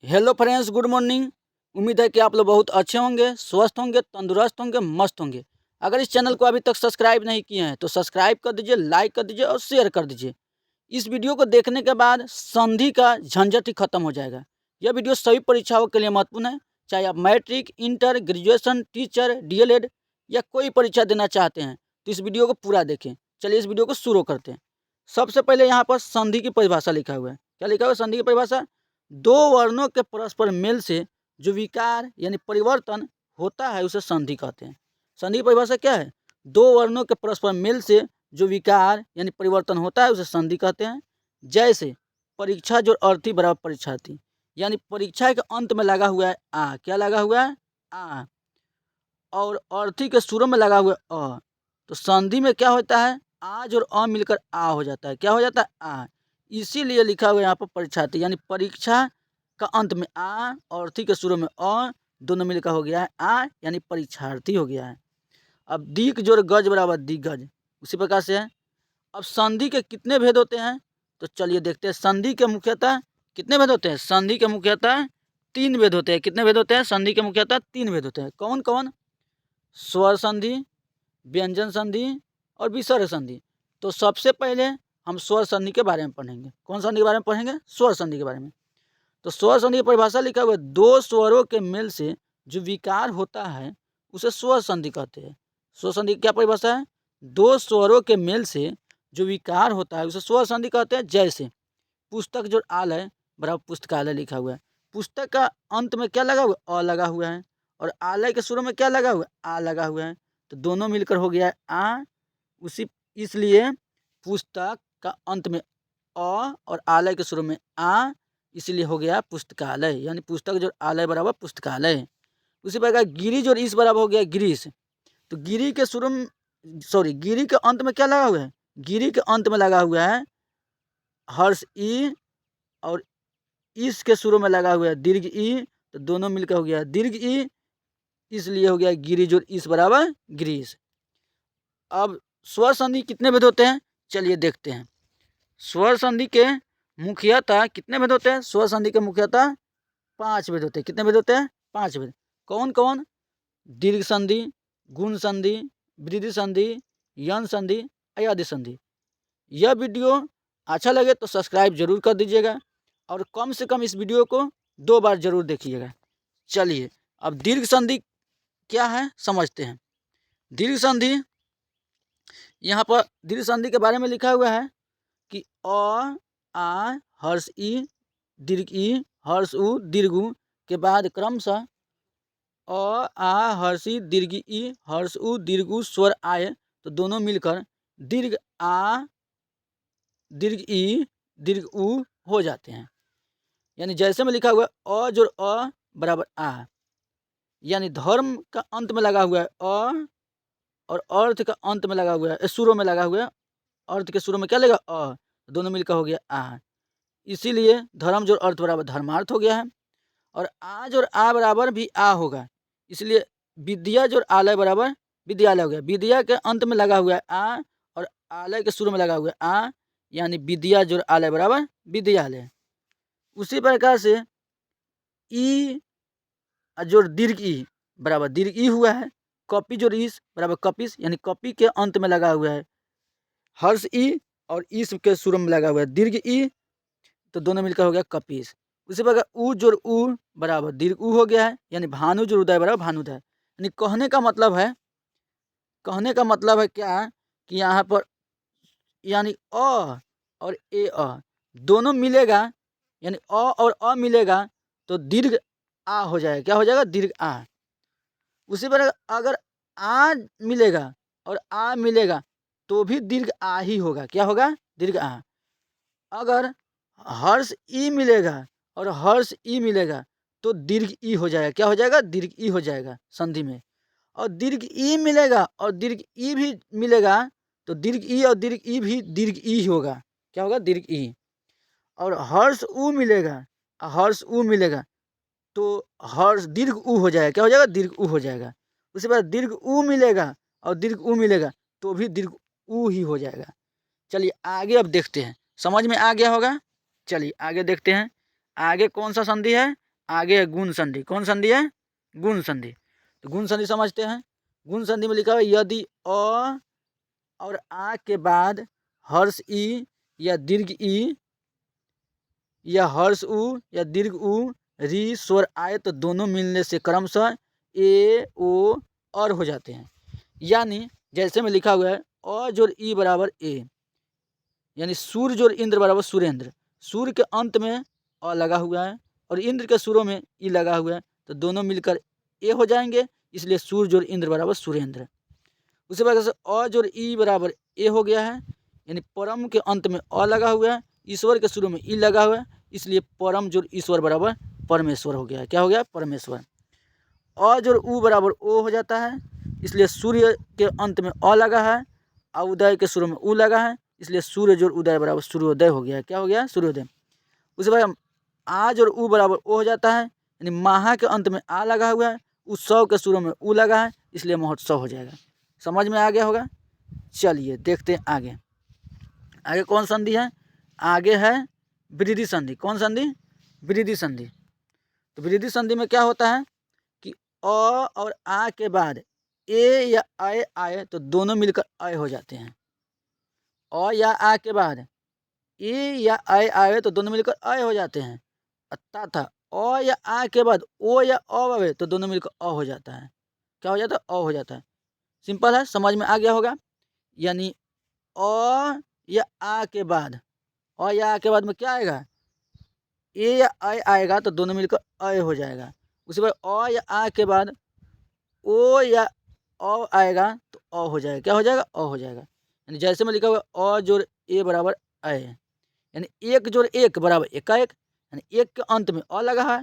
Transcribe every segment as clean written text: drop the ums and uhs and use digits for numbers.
Hello friends, good morning. उम्मीद है कि आप लोग बहुत अच्छे होंगे, स्वस्थ होंगे, तंदुरुस्त होंगे, मस्त होंगे। अगर इस चैनल को अभी तक सब्सक्राइब नहीं किए हैं तो सब्सक्राइब कर दीजिए, लाइक कर दीजिए और शेयर कर दीजिए। इस वीडियो को देखने के बाद संधि का झंझट ही खत्म हो जाएगा। यह वीडियो सभी परीक्षाओं के लिए महत्वपूर्ण है। चाहे आप matric, inter, graduation, teacher, DElEd या कोई परीक्षा देना चाहते हैं तो इस वीडियो को पूरा देखें। चलिए इस वीडियो को शुरू करते हैं। सबसे पहले यहाँ पर संधि की परिभाषा लिखा हुआ है। क्या लिखा हुआ है संधि की परिभाषा? दो वर्णों के परस्पर मेल से जो विकार यानी परिवर्तन होता है उसे संधि कहते हैं। संधि की परिभाषा क्या है? दो वर्णों के परस्पर मेल से जो विकार यानी परिवर्तन होता है उसे संधि कहते हैं। जैसे परीक्षा जो अर्थी बराबर परीक्षार्थी, यानी परीक्षा के अंत में लगा हुआ है आ। क्या लगा हुआ है? आ। और अर्थी के शुरू में लगा हुआ है अ। तो संधि में क्या होता है? आज और अ मिलकर आ हो जाता है। क्या हो जाता है? आ। इसीलिए लिखा हुआ है यहाँ पर परीक्षार्थी, यानी परीक्षा का अंत में आ और अर्थी के शुरू में अ, दोनों मिलकर हो गया है आ, यानी परीक्षार्थी हो गया है। अब दीक जोड़ गज बराबर दिग्गज, उसी प्रकार से है। अब संधि के कितने भेद होते हैं तो चलिए देखते हैं। संधि के मुख्यतः कितने भेद होते हैं? संधि के मुख्यतः तीन भेद होते हैं। कितने भेद होते हैं? संधि के मुख्यतः तीन भेद होते हैं। कौन कौन? स्वर संधि, व्यंजन संधि और विसर्ग संधि। तो सबसे पहले हम स्वर संधि के बारे में पढ़ेंगे। कौन संधि के बारे में पढ़ेंगे? स्वर संधि के बारे में। तो स्वर संधि की परिभाषा लिखा हुआ है, दो स्वरों के मेल से जो विकार होता है उसे स्वर संधि कहते हैं। स्वर संधि की क्या परिभाषा है? दो स्वरों के मेल से जो विकार होता है उसे स्वर संधि कहते हैं। जैसे पुस्तक जो आलय बराबर पुस्तकालय लिखा हुआ है। पुस्तक का अंत में क्या लगा हुआ है? अ लगा हुआ है। और आलय के शुरू में क्या लगा हुआ है? आ लगा हुआ है। तो दोनों मिलकर हो गया है आ। उसी इसलिए पुस्तक का अंत में अ और आलय के शुरू में आ, इसलिए हो गया पुस्तकालय, यानी पुस्तक जो आलय बराबर पुस्तकालय। उसी प्रकार गिरी जो इस बराबर हो गया गिरीश। तो गिरी के शुरू में गिरी के अंत में क्या लगा हुआ है? गिरी के अंत में लगा हुआ है हर्ष ई और इस के शुरू में लगा हुआ है दीर्घ ई। तो दोनों मिलकर हो गया दीर्घ ई, इसलिए हो गया गिरी जो इस बराबर गिरीश। अब स्वर संधि कितने भेद होते हैं चलिए देखते हैं। स्वर संधि के मुख्यतः कितने भेद होते हैं? स्वर संधि के मुख्यतः पांच भेद होते हैं। कितने भेद होते हैं? पांच भेद। कौन कौन? दीर्घ संधि, गुण संधि, वृद्धि संधि, यन संधि, अयादि संधि। यह वीडियो अच्छा लगे तो सब्सक्राइब जरूर कर दीजिएगा और कम से कम इस वीडियो को 2 बार जरूर देखिएगा। चलिए अब दीर्घ संधि क्या है समझते हैं। दीर्घ संधि, यहाँ पर दीर्घ संधि के बारे में लिखा हुआ है कि अ आ हर्ष ई दीर्घ ई हर्ष उ दीर्घ उ के बाद क्रमशः अ आ हर्ष ई दीर्घ ई हर्ष उ दीर्घ उ स्वर आए तो दोनों मिलकर दीर्घ आ दीर्घ ई दीर्घ उ हो जाते हैं। यानी जैसे में लिखा हुआ है अ जोड़ अ बराबर आ, यानी धर्म का अंत में लगा हुआ है अ और अर्थ का अंत में लगा हुआ है शुरू में लगा हुआ है। अर्थ के शुरू में क्या लगेगा? अ। दोनों मिलकर हो गया आ, इसीलिए धर्म जोड़ अर्थ बराबर धर्मार्थ हो गया है। और आ जोड़ आ बराबर भी आ होगा, इसलिए विद्या जोड़ आलय बराबर विद्यालय हो गया। विद्या के अंत में लगा हुआ है आ और आलय के शुरू में लगा हुआ है आ, यानी विद्या जोड़ आलय बराबर विद्यालय। उसी प्रकार से ई जोड़ दीर्घ ई बराबर दीर्घ ई हुआ है। कॉपी जोड़ इस बराबर कपिस, यानी कॉपी के अंत में लगा हुआ है हर्ष ई और इस के शुरू में लगा हुआ है दीर्घ ई, तो दोनों मिलकर हो गया कपीस। उसी प्रकार उ जोड़ उ बराबर दीर्घ उ हो गया है, यानी भानु जोड़ उदय बराबर भानुदय। यानी कहने का मतलब है क्या कि यहाँ पर यानी अ और ए अ दोनों मिलेगा, यानी अ और अ मिलेगा तो दीर्घ आ हो जाएगा। क्या हो जाएगा? दीर्घ आ। उसी प्रकार अगर आ मिलेगा और आ मिलेगा तो भी दीर्घ आ ही होगा। क्या होगा? दीर्घ आ। अगर हर्ष ई मिलेगा और हर्ष ई मिलेगा तो दीर्घ ई हो जाएगा। क्या हो जाएगा? दीर्घ ई हो जाएगा संधि में। और दीर्घ ई मिलेगा और दीर्घ ई भी मिलेगा तो दीर्घ ई और दीर्घ ई भी दीर्घ ई होगा। क्या होगा? दीर्घ ई। और हर्ष उ मिलेगा हर्ष उ मिलेगा तो हर्ष दीर्घ उ हो जाएगा। क्या हो जाएगा? दीर्घ उ हो जाएगा। उसी बार दीर्घ उ मिलेगा और दीर्घ उ मिलेगा तो भी दीर्घ उ ही हो जाएगा। चलिए आगे अब देखते हैं। समझ में आ गया होगा। चलिए आगे देखते हैं। आगे कौन सा संधि है? आगे है गुण संधि। कौन संधि है? गुण संधि। तो गुण संधि समझते हैं। गुण संधि में लिखा हुआ यदि अ और आ के बाद हर्ष ई या दीर्घ ई या हर्ष उ या दीर्घ उ री स्वर आए तो दोनों मिलने से क्रमशः ए ओ और हो जाते हैं। यानी जैसे में लिखा हुआ है अ जोड़ ई बराबर ए, यानी सूर्य जोड़ इंद्र बराबर सुरेंद्र। सूर्य के अंत में अ लगा हुआ है और इंद्र के सुरों में ई लगा हुआ है, तो दोनों मिलकर ए हो जाएंगे, इसलिए सूर्य जोड़ इंद्र बराबर सुरेंद्र। उसी प्रकार से अ जोड़ ई बराबर ए हो गया है, यानी परम के अंत में अ लगा हुआ है, ईश्वर के शुरू में ई लगा हुआ है, इसलिए परम जोड़ ईश्वर बराबर परमेश्वर हो गया है। क्या हो गया? परमेश्वर। अ जोड़ उ बराबर ओ हो जाता है, इसलिए सूर्य के अंत में अ लगा है और उदय के शुरू में उ लगा है, इसलिए सूर्य जोड़ उदय बराबर सूर्योदय हो गया है। क्या हो गया? सूर्योदय। उसी प्रकार आ जोड़ उ बराबर ओ हो जाता है, यानी महा के अंत में आ लगा हुआ है, उत्सव के शुरू में उ लगा है, इसलिए महोत्सव हो जाएगा। समझ में आ गया होगा। चलिए देखते हैं आगे। आगे कौन संधि है? आगे है वृद्धि संधि। कौन संधि? वृद्धि संधि। तो वृद्धि संधि में क्या होता है कि अ और आ के बाद ए या आए आए तो दोनों मिलकर अय हो जाते हैं। अ या आ के बाद ए या आए आए तो दोनों मिलकर अय हो जाते हैं, तथा अ या आ के बाद ओ या अ आवे तो दोनों मिलकर अ हो जाता है। क्या हो जाता है? अ हो जाता है। सिंपल है, समझ में आ गया होगा। यानी अ या आ के बाद, अ या आ के बाद में क्या आएगा? ए या आय आएगा तो दोनों मिलकर अय हो जाएगा। उसी पर अ या आ के बाद ओ या अ आएगा तो अ हो जाएगा। क्या हो जाएगा? अ हो जाएगा। यानी जैसे में लिखा हुआ अ जोड़ ए बराबर अय, यानी एक जोड़ एक बराबर एकाएक, यानी एक के अंत में अ लगा है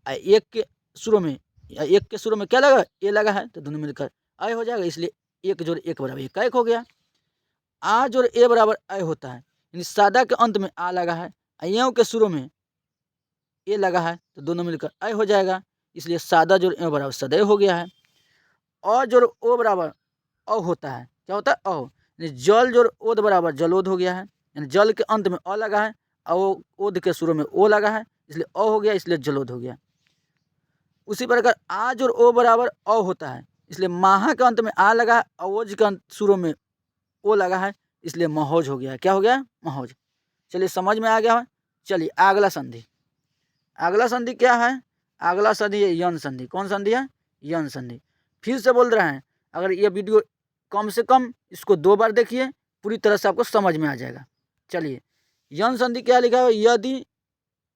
और एक के शुरू में क्या लगा? ए लगा है, तो दोनों मिलकर अय हो जाएगा, इसलिए एक जोड़ एक बराबर एकाएक हो गया। आ जोड़ ए बराबर अय होता है, यानी सादा के अंत में आ लगा है, अयों के शुरू में ए लगा है, तो दोनों मिलकर अय हो जाएगा, इसलिए सादा जोड़ ए बराबर सदैव हो गया है। अ जोड़ ओ बराबर अ होता है। क्या होता है? अ। यानी जल जोड़ ओद बराबर जलोद हो गया है, यानी जल के अंत में अ लगा है और ओद के शुरू में ओ लगा है, इसलिए अ हो गया, इसलिए जलोद हो गया। उसी प्रकार आ जोड़ ओ बराबर अ होता है, इसलिए माहा के अंत में आ लगा है और ओज के शुरू में ओ लगा है, इसलिए महोज हो गया। क्या हो गया? महोज। चलिए समझ में आ गया है। चलिए अगला संधि। अगला संधि क्या है? अगला संधि है यन संधि। कौन संधि है? यन संधि। फिर से बोल रहे हैं, अगर ये वीडियो कम से कम इसको 2 बार देखिए, पूरी तरह से आपको समझ में आ जाएगा। चलिए यन संधि क्या लिखा है? यदि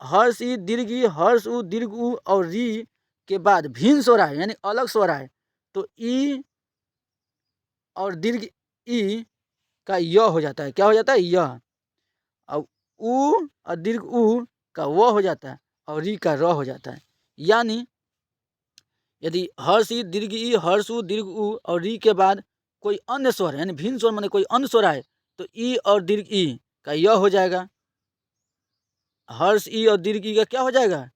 हर्ष ई दीर्घ ई हर्ष उ दीर्घ उ और री के बाद भिन्न स्वर आए, यानी अलग स्वर आए, तो ई और दीर्घ ई का य हो जाता है। क्या हो जाता है? यह। और उ और दीर्घ उ का व हो जाता है और री का र हो जाता है। यानी यदि हर्ष ई दीर्घ ई हर्ष उ दीर्घ उ और री के बाद कोई अन्य स्वर यानी भिन्न स्वर माने कोई अन्य स्वर आए, तो ई और दीर्घ ई का य हो जाएगा। हर्ष ई और दीर्घ ई का क्या हो जाएगा?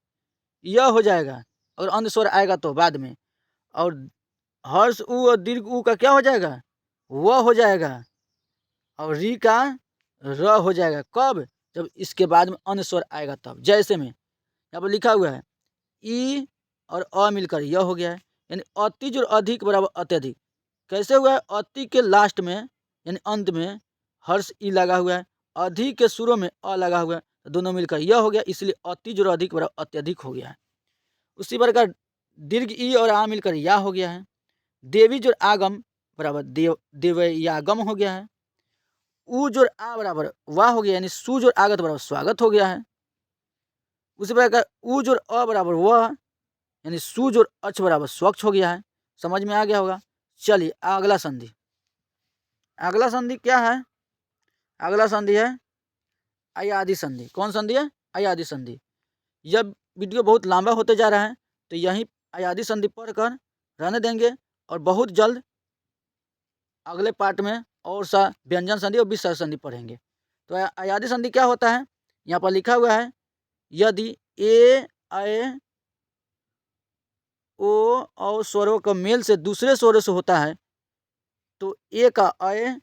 यह हो जाएगा। और अन्य स्वर आएगा तो बाद में। और हर्ष उ और दीर्घ उ का क्या हो जाएगा? वह हो जाएगा। और री का र हो जाएगा। कब? जब इसके बाद में अन्य स्वर आएगा तब। जैसे में यहाँ पर लिखा हुआ है ई और अ मिलकर यह हो गया है, यानी अति जो अधिक बराबर अत्यधिक। कैसे हुआ है? अति के लास्ट में यानी अंत में हर्ष ई लगा हुआ है, अधिक के शुरू में अ लगा हुआ है, तो दोनों मिलकर यह हो गया, इसलिए अति जो अधिक बराबर अत्यधिक हो गया है। उसी प्रकार दीर्घ ई और आ मिलकर या हो गया है। देवी जो आगम बराबर देवयागम हो गया है। उ जोड़ आ बराबर वाह हो गया, यानी सु जोड़ आगत बराबर स्वागत हो गया है। उसी प्रकार उ जोड़ अ बराबर वह, यानी सु जोड़ अच बराबर स्वच्छ हो गया है। समझ में आ गया होगा। चलिए अगला संधि। अगला संधि क्या है? अगला संधि है अयादि संधि। कौन संधि है? अयादि संधि। जब वीडियो बहुत लंबा होते जा रहा है, तो यहीं अयादि संधि पढ़कर रहने देंगे और बहुत जल्द अगले पार्ट में और सा व्यंजन संधि और विसर्ग संधि पढ़ेंगे। तो अयादि संधि क्या होता है? यहाँ पर लिखा हुआ है यदि ए अय ओ और स्वरों का मेल से दूसरे स्वरों से होता है, तो ए का अय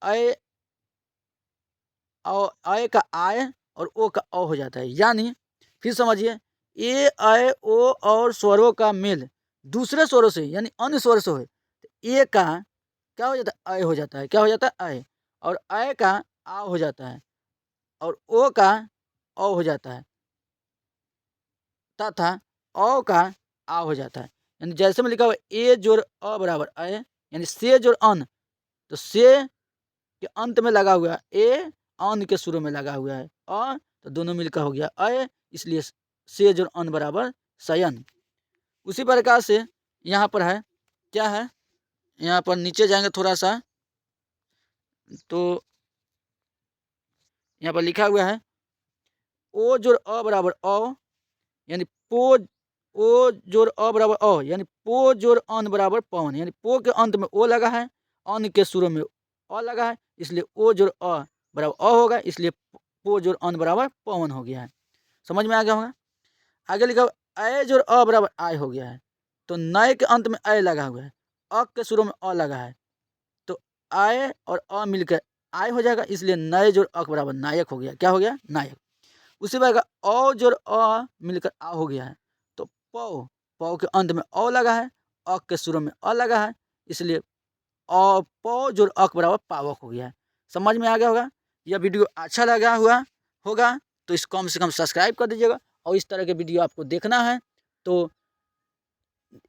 अय और अय का आय और ओ का अ हो जाता है। यानी फिर समझिए, ए आय ओ और स्वरों का मेल दूसरे स्वरों से यानी अन्य स्वर से हो तो ए का क्या हो जाता है, आय हो जाता है। क्या हो जाता है, आय। और आय का आ हो जाता है और ओ का औ हो जाता है तथा औ का आ हो जाता है। यानी जैसे में लिखा हुआ ए जोड़ अ बराबर आय, यानी से जोड़ अन, तो से के अंत में लगा हुआ है ए, अन के शुरू में लगा हुआ है अ, तो दोनों मिलकर हो गया अय, इसलिए से जोड़ अन बराबर शयन। उसी प्रकार से यहाँ पर है, क्या है, यहाँ पर नीचे जाएंगे थोड़ा सा तो यहाँ पर लिखा हुआ है ओ जोड़ अ बराबर औ, यानी पो, ओ जोड़ अ बराबर अ, यानी पो जोड़ अन बराबर पवन, यानी पो के अंत में ओ लगा है, अन के शुरू में अ लगा है, इसलिए ओ जोड़ अ बराबर अ होगा, इसलिए पो जोड़ अन बराबर पवन हो गया है। समझ में आ गया होगा। आगे लिखा अय जोड़ अ बराबर आय हो गया है, तो नए के अंत में अय लगा हुआ है, अ के शुरू में अ लगा है, तो आय और अ मिलकर आय हो जाएगा, इसलिए नए जोड़ अ बराबर नायक हो गया। क्या हो गया, नायक। उसी प्रकार अ जोड़ अ मिलकर आ हो गया है, तो पौ, पौ के अंत में अ लगा है, अ के शुरू में अ लगा है, इसलिए अ पौ जोड़ अ बराबर पावक हो गया है। समझ में आ गया होगा। यह वीडियो अच्छा लगा हुआ होगा तो इसको कम से कम सब्सक्राइब कर दीजिएगा, और इस तरह के वीडियो आपको देखना है तो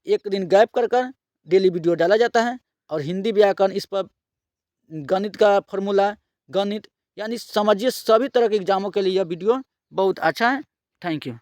एक दिन गैप कर कर डेली वीडियो डाला जाता है। और हिंदी व्याकरण, इस पर गणित का फॉर्मूला, गणित यानी समझिए सभी तरह के एग्जामों के लिए यह वीडियो बहुत अच्छा है। Thank you.